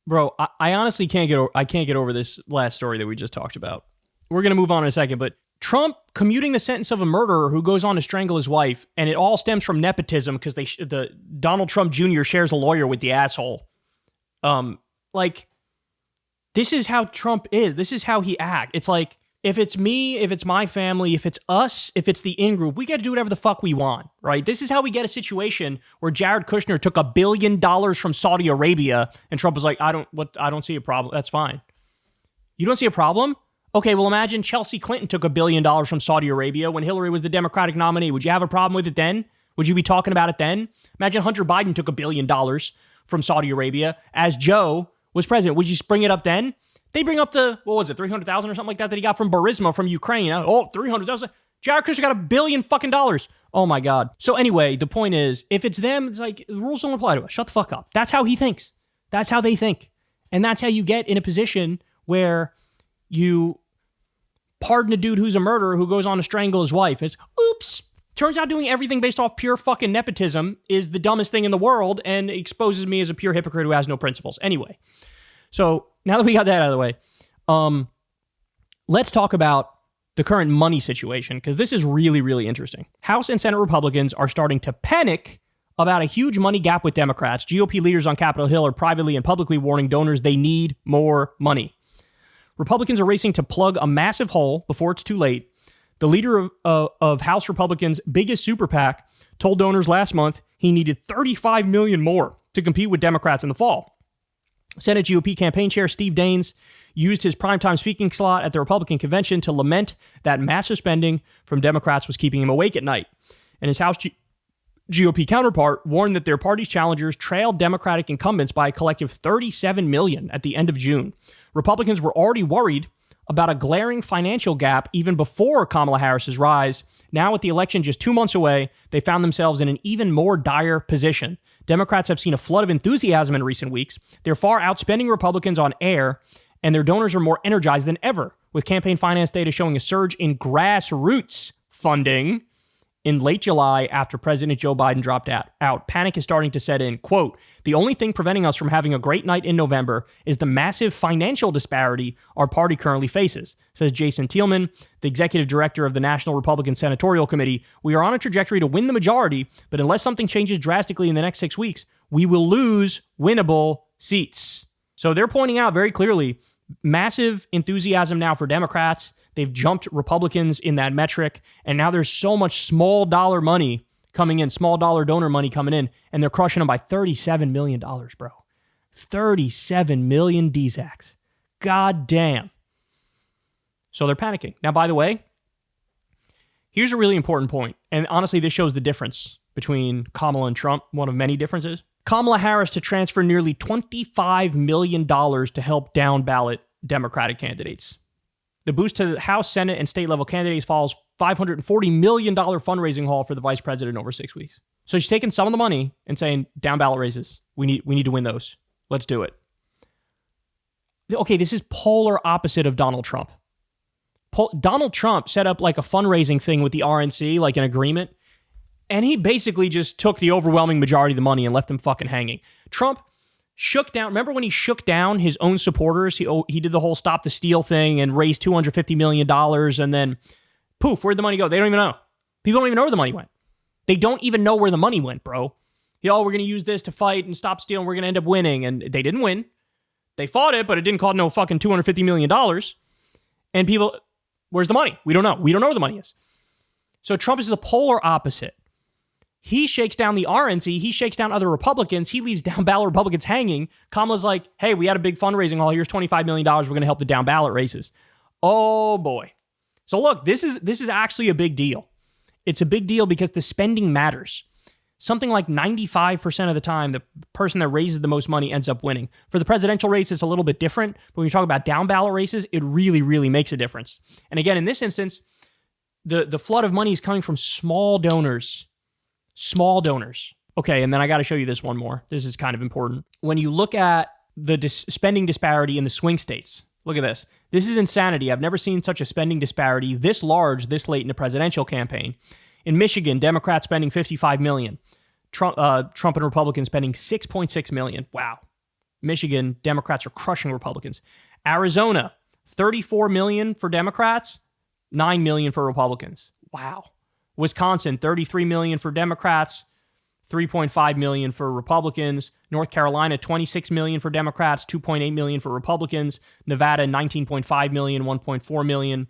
Bro, I honestly can't get over this last story that we just talked about. We're going to move on in a second, but Trump commuting the sentence of a murderer who goes on to strangle his wife, and it all stems from nepotism because the Donald Trump Jr. shares a lawyer with the asshole. Like, this is how Trump is. This is how he acts. It's like, if it's me, if it's my family, if it's us, if it's the in-group, we get to do whatever the fuck we want, right? This is how we get a situation where Jared Kushner took $1 billion from Saudi Arabia, and Trump was like, I don't see a problem. That's fine. You don't see a problem? Okay, well, imagine Chelsea Clinton took $1 billion from Saudi Arabia when Hillary was the Democratic nominee. Would you have a problem with it then? Would you be talking about it then? Imagine Hunter Biden took $1 billion from Saudi Arabia as Joe was president. Would you bring it up then? They bring up the, what was it, 300,000 or something like that he got from Burisma from Ukraine. Oh, 300,000. Jared Kushner got $1 billion fucking dollars. Oh my God. So anyway, the point is, if it's them, it's like, the rules don't apply to us. Shut the fuck up. That's how he thinks. That's how they think. And that's how you get in a position where you pardon a dude who's a murderer who goes on to strangle his wife. It's, oops. Turns out doing everything based off pure fucking nepotism is the dumbest thing in the world and exposes me as a pure hypocrite who has no principles. Anyway, so now that we got that out of the way, let's talk about the current money situation, because this is really, really interesting. House and Senate Republicans are starting to panic about a huge money gap with Democrats. GOP leaders on Capitol Hill are privately and publicly warning donors they need more money. Republicans are racing to plug a massive hole before it's too late. The leader of House Republicans' biggest super PAC told donors last month he needed $35 million more to compete with Democrats in the fall. Senate GOP campaign chair Steve Daines used his primetime speaking slot at the Republican convention to lament that massive spending from Democrats was keeping him awake at night. And his House GOP counterpart warned that their party's challengers trailed Democratic incumbents by a collective $37 million at the end of June. Republicans were already worried about a glaring financial gap even before Kamala Harris's rise. Now, with the election just 2 months away, they found themselves in an even more dire position. Democrats have seen a flood of enthusiasm in recent weeks. They're far outspending Republicans on air, and their donors are more energized than ever, with campaign finance data showing a surge in grassroots funding in late July after President Joe Biden dropped out. Panic is starting to set in. Quote, the only thing preventing us from having a great night in November is the massive financial disparity our party currently faces, says Jason Thielman, the executive director of the National Republican Senatorial Committee. We are on a trajectory to win the majority, but unless something changes drastically in the next 6 weeks, we will lose winnable seats. So they're pointing out very clearly massive enthusiasm now for Democrats. They've jumped Republicans in that metric, and now there's so much small dollar money coming in, small dollar donor money coming in, and they're crushing them by $37 million, bro. 37 million DZACs. God damn. So they're panicking. Now, by the way, here's a really important point, and honestly, this shows the difference between Kamala and Trump, one of many differences. Kamala Harris to transfer nearly $25 million to help down ballot Democratic candidates. The boost to the House, Senate, and state level candidates follows $540 million fundraising haul for the vice president over 6 weeks. So she's taking some of the money and saying, down ballot races. We need to win those. Let's do it. Okay, this is polar opposite of Donald Trump. Donald Trump set up like a fundraising thing with the RNC, like an agreement, and he basically just took the overwhelming majority of the money and left them fucking hanging. Trump shook down. Remember when he shook down his own supporters? He did the whole stop the steal thing and raised $250 million, and then poof, where'd the money go? They don't even know. People don't even know where the money went. They don't even know where the money went, bro. We're going to use this to fight and stop stealing. We're going to end up winning. And they didn't win. They fought it, but it didn't cost no fucking $250 million. And people, where's the money? We don't know. We don't know where the money is. So Trump is the polar opposite. He shakes down the RNC. He shakes down other Republicans. He leaves down ballot Republicans hanging. Kamala's like, hey, we had a big fundraising haul. Here's $25 million. We're going to help the down ballot races. Oh, boy. So look, this is actually a big deal. It's a big deal because the spending matters. Something like 95% of the time, the person that raises the most money ends up winning. For the presidential race, it's a little bit different. But when you talk about down ballot races, it really, really makes a difference. And again, in this instance, the flood of money is coming from small donors. Small donors. Okay, and then I got to show you this one more. This is kind of important. When you look at the spending disparity in the swing states, look at this. This is insanity. I've never seen such a spending disparity this large, this late in the presidential campaign. In Michigan, Democrats spending $55 million. Trump and Republicans spending $6.6 million. Wow. Michigan, Democrats are crushing Republicans. Arizona, 34 million for Democrats, 9 million for Republicans. Wow. Wisconsin, 33 million for Democrats, 3.5 million for Republicans. North Carolina, 26 million for Democrats, 2.8 million for Republicans. Nevada, 19.5 million, 1.4 million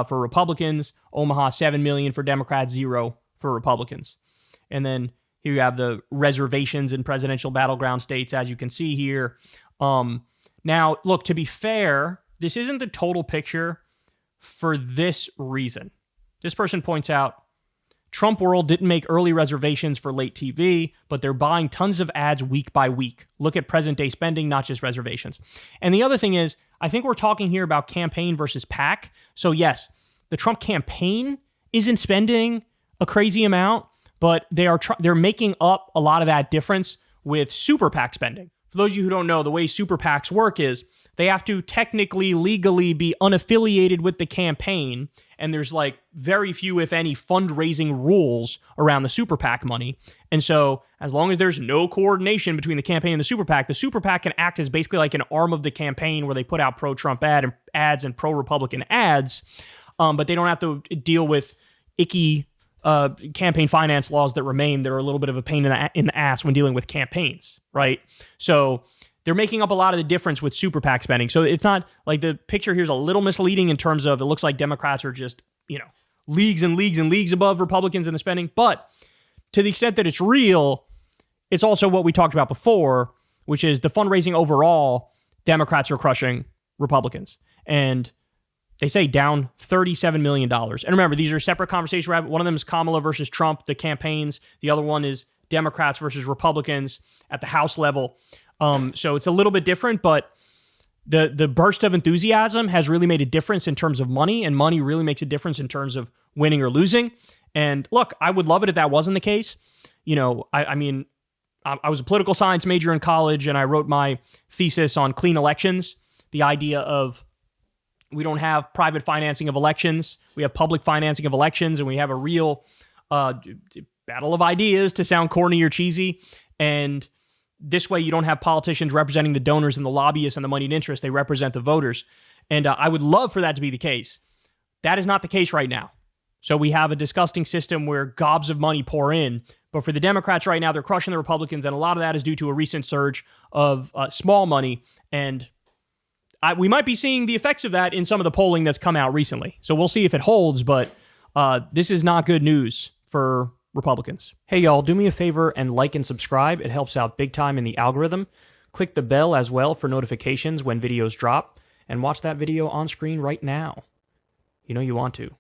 for Republicans. Omaha, 7 million for Democrats, 0 for Republicans. And then here you have the reservations in presidential battleground states, as you can see here. Now, look, to be fair, this isn't the total picture for this reason. This person points out, Trump World didn't make early reservations for late TV, but they're buying tons of ads week by week. Look at present-day spending, not just reservations. And the other thing is, I think we're talking here about campaign versus PAC. So yes, the Trump campaign isn't spending a crazy amount, but they're making up a lot of that difference with super PAC spending. For those of you who don't know, the way super PACs work is they have to technically, legally be unaffiliated with the campaign, and there's like very few, if any, fundraising rules around the super PAC money. And so as long as there's no coordination between the campaign and the super PAC can act as basically like an arm of the campaign where they put out pro-Trump ads and pro-Republican ads, but they don't have to deal with icky campaign finance laws that remain that are a little bit of a pain in the ass when dealing with campaigns, right? So they're making up a lot of the difference with super PAC spending. So it's not like the picture here is a little misleading in terms of it looks like Democrats are just, leagues and leagues and leagues above Republicans in the spending. But to the extent that it's real, it's also what we talked about before, which is the fundraising overall, Democrats are crushing Republicans. And they say down $37 million. And remember, these are separate conversations. One of them is Kamala versus Trump, the campaigns. The other one is Democrats versus Republicans at the House level. So it's a little bit different, but the burst of enthusiasm has really made a difference in terms of money, and money really makes a difference in terms of winning or losing. And look, I would love it if that wasn't the case. I was a political science major in college, and I wrote my thesis on clean elections, the idea of we don't have private financing of elections. We have public financing of elections, and we have a real battle of ideas, to sound corny or cheesy. And this way, you don't have politicians representing the donors and the lobbyists and the moneyed interests. They represent the voters. And I would love for that to be the case. That is not the case right now. So we have a disgusting system where gobs of money pour in. But for the Democrats right now, they're crushing the Republicans. And a lot of that is due to a recent surge of small money. And we might be seeing the effects of that in some of the polling that's come out recently. So we'll see if it holds, but this is not good news for Republicans. Hey, y'all, do me a favor and like and subscribe. It helps out big time in the algorithm. Click the bell as well for notifications when videos drop, and watch that video on screen right now. You know you want to.